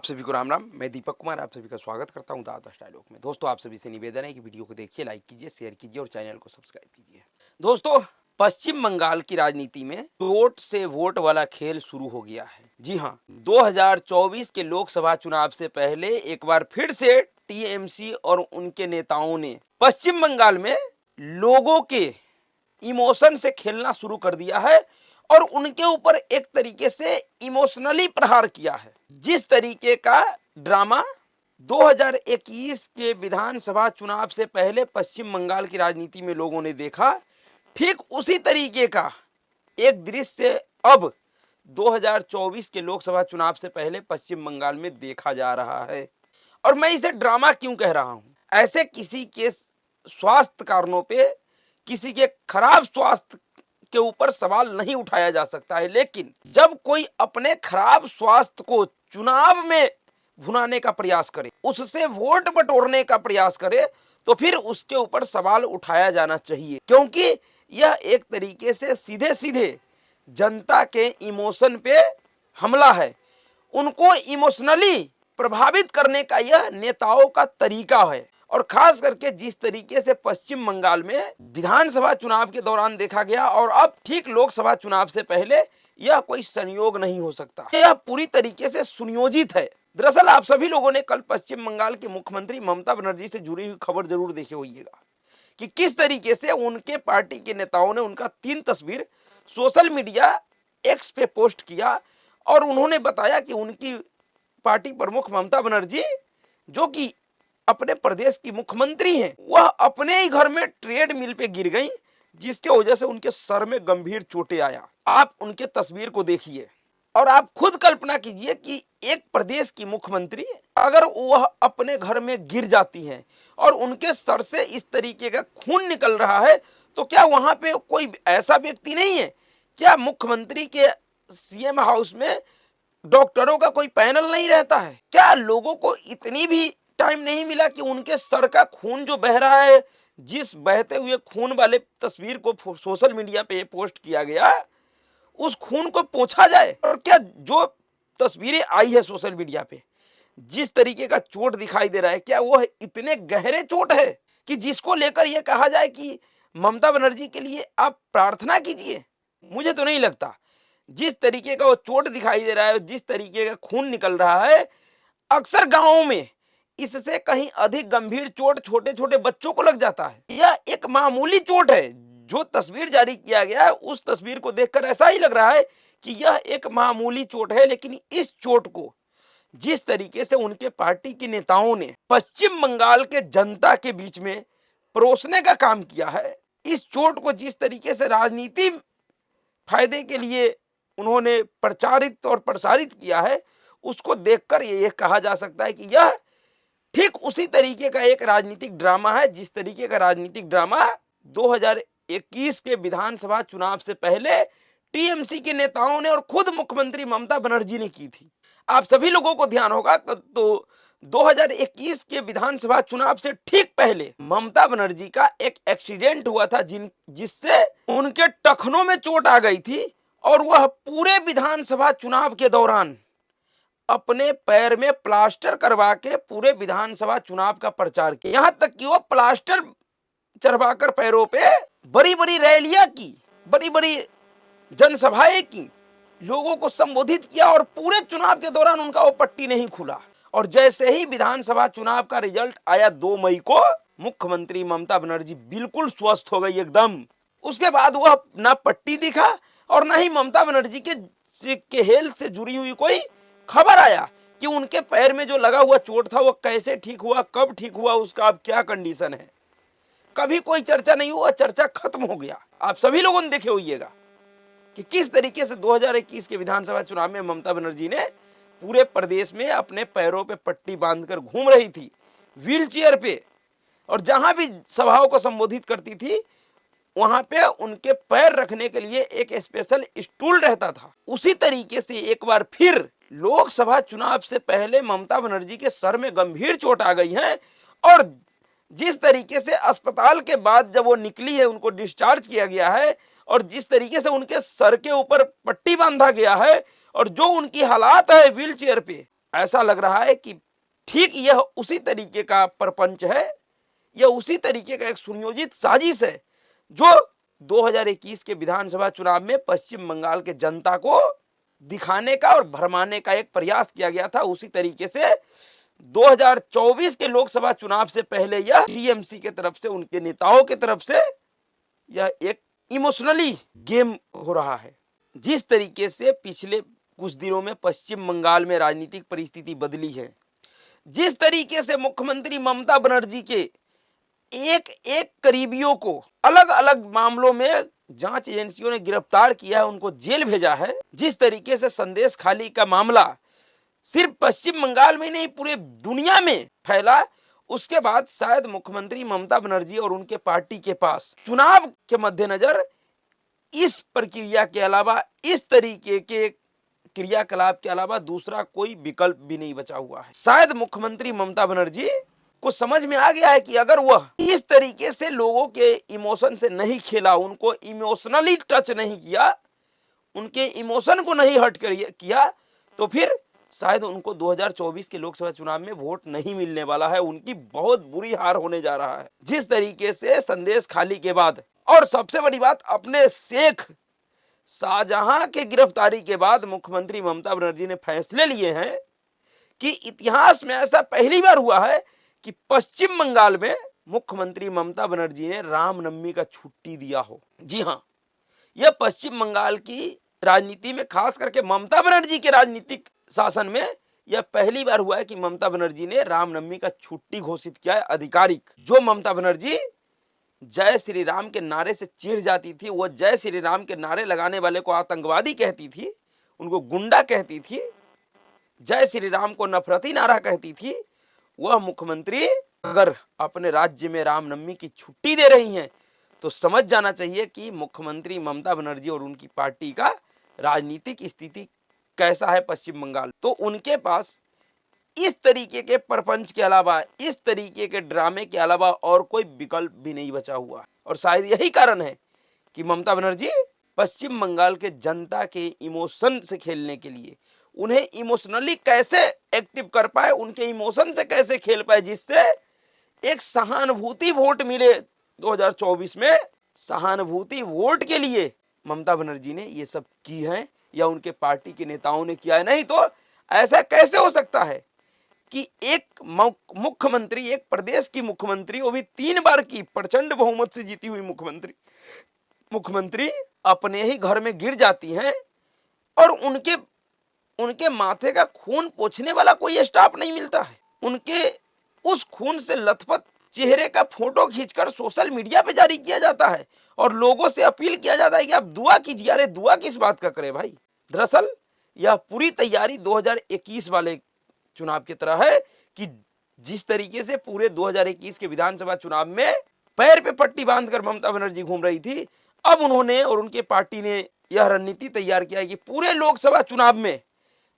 आप सभी को राम राम। मैं दीपक कुमार आप सभी का स्वागत करता हूं दादा डायलॉग में। दोस्तों, आप सभी से निवेदन है कि वीडियो को देखिए, लाइक कीजिए, शेयर कीजिए और चैनल को सब्सक्राइब कीजिए। दोस्तों, पश्चिम बंगाल की राजनीति में वोट से वोट वाला खेल शुरू हो गया है। जी हाँ, 2024 के लोकसभा चुनाव से पहले एक बार फिर से टीएमसी और उनके नेताओं ने पश्चिम बंगाल में लोगों के इमोशन से खेलना शुरू कर दिया है और उनके ऊपर एक तरीके से इमोशनली प्रहार किया है। जिस तरीके का ड्रामा 2021 के विधानसभा चुनाव से पहले पश्चिम बंगाल की राजनीति में लोगों ने देखा, ठीक उसी तरीके का एक दृश्य अब 2024 के लोकसभा चुनाव से पहले पश्चिम बंगाल में देखा जा रहा है। और मैं इसे ड्रामा क्यों कह रहा हूं? ऐसे किसी के स्वास्थ्य कारणों पे, किसी के खराब स्वास्थ्य के ऊपर सवाल नहीं उठाया जा सकता है, लेकिन जब कोई अपने खराब स्वास्थ्य को चुनाव में भुनाने का प्रयास करे, उससे वोट बटोरने का प्रयास करे, तो फिर उसके ऊपर सवाल उठाया जाना चाहिए, क्योंकि यह एक तरीके से सीधे सीधे जनता के इमोशन पे हमला है। उनको इमोशनली प्रभावित करने का यह नेताओं का तरीका है। और खास करके जिस तरीके से पश्चिम बंगाल में विधानसभा चुनाव के दौरान देखा गया और अब ठीक लोकसभा चुनाव से पहले, यह कोई संयोग नहीं हो सकता, यह पूरी तरीके से सुनियोजित है। दरअसल आप सभी लोगों ने कल पश्चिम बंगाल के मुख्यमंत्री ममता बनर्जी से जुड़ी हुई खबर जरूर देखी होगी कि किस तरीके से उनके पार्टी के नेताओं ने उनका 3 तस्वीर सोशल मीडिया एक्स पे पोस्ट किया और उन्होंने बताया कि उनकी पार्टी प्रमुख ममता बनर्जी, जो कि अपने प्रदेश की मुख्यमंत्री हैं, वह अपने ही घर में ट्रेड मिल पे गिर गई, जिसके वजह से उनके सर में गंभीर चोटें आया। आप उनके तस्वीर को देखिए और आप खुद कल्पना कीजिए कि एक प्रदेश की मुख्यमंत्री अगर वह अपने घर में गिर जाती हैं और उनके सर से इस तरीके का खून निकल रहा है, तो क्या वहां पे कोई ऐसा व्यक्ति नहीं है? क्या मुख्यमंत्री के सीएम हाउस में डॉक्टरों का कोई पैनल नहीं रहता है? क्या लोगों को इतनी भी टाइम नहीं मिला कि उनके सर का खून जो बह रहा है, जिस बहते हुए खून वाले तस्वीर को सोशल मीडिया पे पोस्ट किया गया, उस खून को पोंछा जाए? और क्या जो तस्वीरें आई है सोशल मीडिया पे, जिस तरीके का चोट दिखाई दे रहा है, क्या वह इतने गहरे चोट है कि जिसको लेकर यह कहा जाए कि ममता बनर्जी के लिए आप प्रार्थना कीजिए? मुझे तो नहीं लगता। जिस तरीके का वो चोट दिखाई दे रहा है, जिस तरीके का खून निकल रहा है, अक्सर गांवों में इससे कहीं अधिक गंभीर चोट छोटे छोटे बच्चों को लग जाता है। यह एक मामूली चोट है। जो तस्वीर जारी किया गया है, उस तस्वीर को देखकर ऐसा ही लग रहा है कि यह एक मामूली चोट है, लेकिन इस चोट को जिस तरीके से उनके पार्टी के नेताओं ने पश्चिम बंगाल के जनता के बीच में परोसने का काम किया है, इस चोट को जिस तरीके से राजनीति फायदे के लिए उन्होंने प्रचारित और प्रसारित किया है, उसको देखकर यह कहा जा सकता है कि यह ठीक उसी तरीके का एक राजनीतिक ड्रामा है, जिस तरीके का राजनीतिक ड्रामा 2021 के विधानसभा चुनाव से पहले टीएमसी के नेताओं ने और खुद मुख्यमंत्री ममता बनर्जी ने की थी। आप सभी लोगों को ध्यान होगा तो 2021 के विधानसभा चुनाव से ठीक पहले ममता बनर्जी का एक एक्सीडेंट हुआ था, जिससे उनके टखनों में चोट आ गई थी और वह पूरे विधानसभा चुनाव के दौरान अपने पैर में प्लास्टर करवा के पूरे विधानसभा चुनाव का प्रचार किया। यहां तक कि वो प्लास्टर चढ़वाकर पैरों पे बड़ी बड़ी रैलियां की, बड़ी बड़ी जनसभाएं की, लोगों को संबोधित किया और पूरे चुनाव के दौरान उनका वो पट्टी नहीं खुला। और जैसे ही विधानसभा चुनाव का रिजल्ट आया 2 मई को, मुख्यमंत्री ममता बनर्जी बिल्कुल स्वस्थ हो गई एकदम। उसके बाद वह ना पट्टी दिखा और ना ही ममता बनर्जी के हेल्थ से जुड़ी हुई कोई खबर आया कि उनके पैर में जो लगा हुआ चोट था वो कैसे ठीक हुआ, कब ठीक हुआ, उसका अब क्या कंडीशन है। कभी कोई चर्चा नहीं हुआ, चर्चा खत्म हो गया। आप सभी लोगों ने देखे होइएगा कि किस तरीके से 2021 के विधानसभा चुनाव में ममता बनर्जी ने पूरे प्रदेश में अपने पैरों पे पट्टी बांधकर घूम रही थी, व्हील चेयर पे, और जहां भी सभाओं को संबोधित करती थी वहां पे उनके पैर रखने के लिए एक स्पेशल स्टूल रहता था। उसी तरीके से एक बार फिर लोकसभा चुनाव से पहले ममता बनर्जी के सर में गंभीर चोट आ गई है और जिस तरीके से अस्पताल के बाद जब वो निकली है, उनको डिस्चार्ज किया गया है और जिस तरीके से उनके सर के ऊपर पट्टी बांधा गया है और जो उनकी हालात है व्हील चेयर पे, ऐसा लग रहा है कि ठीक यह उसी तरीके का प्रपंच है, यह उसी तरीके का एक सुनियोजित साजिश है जो 2021 के विधानसभा चुनाव में पश्चिम बंगाल के जनता को दिखाने का और भरमाने का एक प्रयास किया गया था। उसी तरीके से 2024 के लोकसभा चुनाव से पहले यह टीएमसी के तरफ से, उनके नेताओं की तरफ से यह एक इमोशनली गेम हो रहा है। जिस तरीके से पिछले कुछ दिनों में पश्चिम बंगाल में राजनीतिक परिस्थिति बदली है, जिस तरीके से मुख्यमंत्री ममता बनर्जी के एक एक करीबियों को अलग अलग मामलों में जांच एजेंसियों ने गिरफ्तार किया है, उनको जेल भेजा है, जिस तरीके से संदेश खाली का मामला सिर्फ पश्चिम बंगाल में नहीं पूरे दुनिया में फैला, उसके बाद शायद मुख्यमंत्री ममता बनर्जी और उनके पार्टी के पास चुनाव के मद्देनजर इस प्रक्रिया के अलावा, इस तरीके के क्रियाकलाप के अलावा दूसरा कोई विकल्प भी नहीं बचा हुआ है। शायद मुख्यमंत्री ममता बनर्जी को समझ में आ गया है कि अगर वह इस तरीके से लोगों के इमोशन से नहीं खेला, उनको इमोशनली टच नहीं किया, उनके इमोशन को नहीं हर्ट किया, तो फिर शायद उनको 2024 के लोकसभा चुनाव में वोट नहीं मिलने वाला है। उनकी बहुत बुरी हार होने जा रहा है। जिस तरीके से संदेश खाली के बाद, और सबसे बड़ी बात, अपने शेख शाहजहां के गिरफ्तारी के बाद मुख्यमंत्री ममता बनर्जी ने फैसले लिए हैं कि इतिहास में ऐसा पहली बार हुआ है कि पश्चिम बंगाल में मुख्यमंत्री ममता बनर्जी ने रामनवमी का छुट्टी दिया हो। जी हां, यह पश्चिम बंगाल की राजनीति में, खास करके ममता बनर्जी के राजनीतिक शासन में, यह पहली बार हुआ है कि ममता बनर्जी ने रामनवमी का छुट्टी घोषित किया है आधिकारिक। जो ममता बनर्जी जय श्री राम के नारे से चिढ़ जाती थी, वह जय श्री राम के नारे लगाने वाले को आतंकवादी कहती थी, उनको गुंडा कहती थी, जय श्री राम को नफरती नारा कहती थी, वह मुख्यमंत्री अगर अपने राज्य में रामनवमी की छुट्टी दे रही हैं तो समझ जाना चाहिए कि मुख्यमंत्री ममता बनर्जी और उनकी पार्टी का राजनीतिक स्थिति कैसा है पश्चिम बंगाल। तो उनके पास इस तरीके के प्रपंच के अलावा, इस तरीके के ड्रामे के अलावा और कोई विकल्प भी नहीं बचा हुआ है। और शायद यही कारण है कि ममता बनर्जी पश्चिम बंगाल के जनता के इमोशन से खेलने के लिए, उन्हें इमोशनली कैसे एक्टिव कर पाए, उनके इमोशन से कैसे खेल पाए, जिससे एक सहानुभूति वोट मिले 2024 में। सहानुभूति वोट के लिए ममता बनर्जी ने ये सब की है, या उनके पार्टी के नेताओं ने किया है। नहीं तो ऐसा कैसे हो सकता है कि एक मुख्यमंत्री, एक प्रदेश की मुख्यमंत्री, वो भी 3 बार की प्रचंड बहुमत से जीती हुई मुख्यमंत्री अपने ही घर में गिर जाती हैं और उनके माथे का खून पोंछने वाला कोई स्टाफ नहीं मिलता है। उनके उस खून से लथपथ चेहरे का फोटो खींचकर सोशल मीडिया पे जारी किया जाता है और लोगों से अपील किया जाता है कि आप दुआ कीजिए। अरे दुआ किस बात का करें भाई। दरअसल यह पूरी तैयारी 2021 वाले चुनाव की तरह है कि जिस तरीके से पूरे 2021 के विधानसभा चुनाव में पैर पे पट्टी बांधकर ममता बनर्जी घूम रही थी, अब उन्होंने और उनके पार्टी ने यह रणनीति तैयार किया है कि पूरे लोकसभा चुनाव में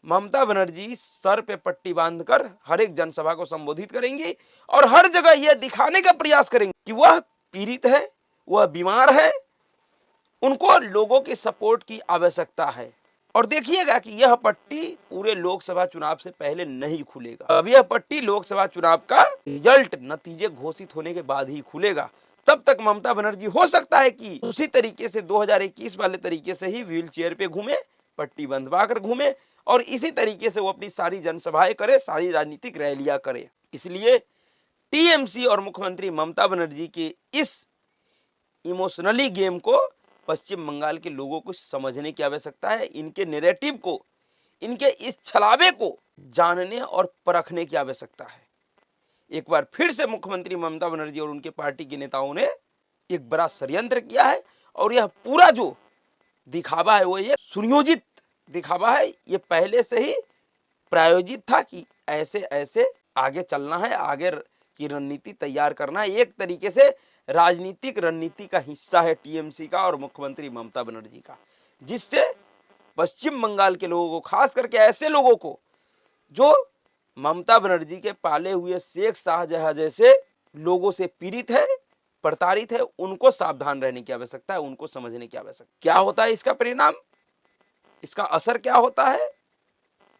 ममता बनर्जी सर पे पट्टी बांधकर हर एक जनसभा को संबोधित करेंगी और हर जगह यह दिखाने का प्रयास करेंगी कि वह पीड़ित है, वह बीमार है, उनको लोगों की सपोर्ट की आवश्यकता है। और देखिएगा कि यह पट्टी पूरे लोकसभा चुनाव से पहले नहीं खुलेगा। अब यह पट्टी लोकसभा चुनाव का रिजल्ट, नतीजे घोषित होने के बाद ही खुलेगा। तब तक ममता बनर्जी हो सकता है कि उसी तरीके से 2021 वाले तरीके से ही व्हील चेयर पे घूमे, पट्टी बंधवा कर घूमे और इसी तरीके से वो अपनी सारी जनसभाएं करे, सारी राजनीतिक रैलियां करे। इसलिए टीएमसी और मुख्यमंत्री ममता बनर्जी के इस इमोशनली गेम को पश्चिम बंगाल के लोगों को समझने की आवश्यकता है। इनके नैरेटिव को, इनके इस छलावे को जानने और परखने की आवश्यकता है। एक बार फिर से मुख्यमंत्री ममता बनर्जी और उनके पार्टी के नेताओं ने एक बड़ा षड्यंत्र किया है और यह पूरा जो दिखावा है वो ये सुनियोजित दिखावा है। ये पहले से ही प्रायोजित था कि ऐसे ऐसे आगे चलना है, आगे की रणनीति तैयार करना है। एक तरीके से राजनीतिक रणनीति का हिस्सा है टीएमसी का और मुख्यमंत्री ममता बनर्जी का, जिससे पश्चिम बंगाल के लोगों को, खास करके ऐसे लोगों को जो ममता बनर्जी के पाले हुए शेख शाहजहां जैसे लोगों से पीड़ित है, प्रताड़ित है, उनको सावधान रहने की आवश्यकता है, उनको समझने की आवश्यकता। क्या होता है इसका परिणाम, इसका असर क्या होता है,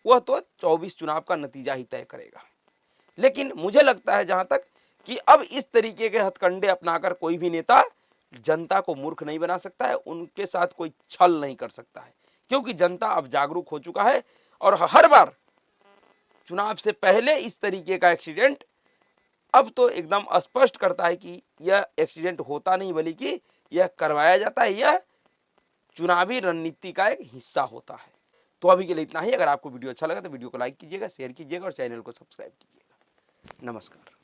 वह तो 24 चुनाव का नतीजा ही तय करेगा। लेकिन मुझे लगता है जहां तक कि अब इस तरीके के हथकंडे अपनाकर कोई भी नेता जनता को मूर्ख नहीं बना सकता है, उनके साथ कोई छल नहीं कर सकता है, क्योंकि जनता अब जागरूक हो चुका है और हर बार चुनाव से पहले इस तरीके का एक्सीडेंट अब तो एकदम स्पष्ट करता है कि यह एक्सीडेंट होता नहीं बल्कि यह करवाया जाता है, यह चुनावी रणनीति का एक हिस्सा होता है। तो अभी के लिए इतना ही। अगर आपको वीडियो अच्छा लगा तो वीडियो को लाइक कीजिएगा, शेयर कीजिएगा और चैनल को सब्सक्राइब कीजिएगा। नमस्कार।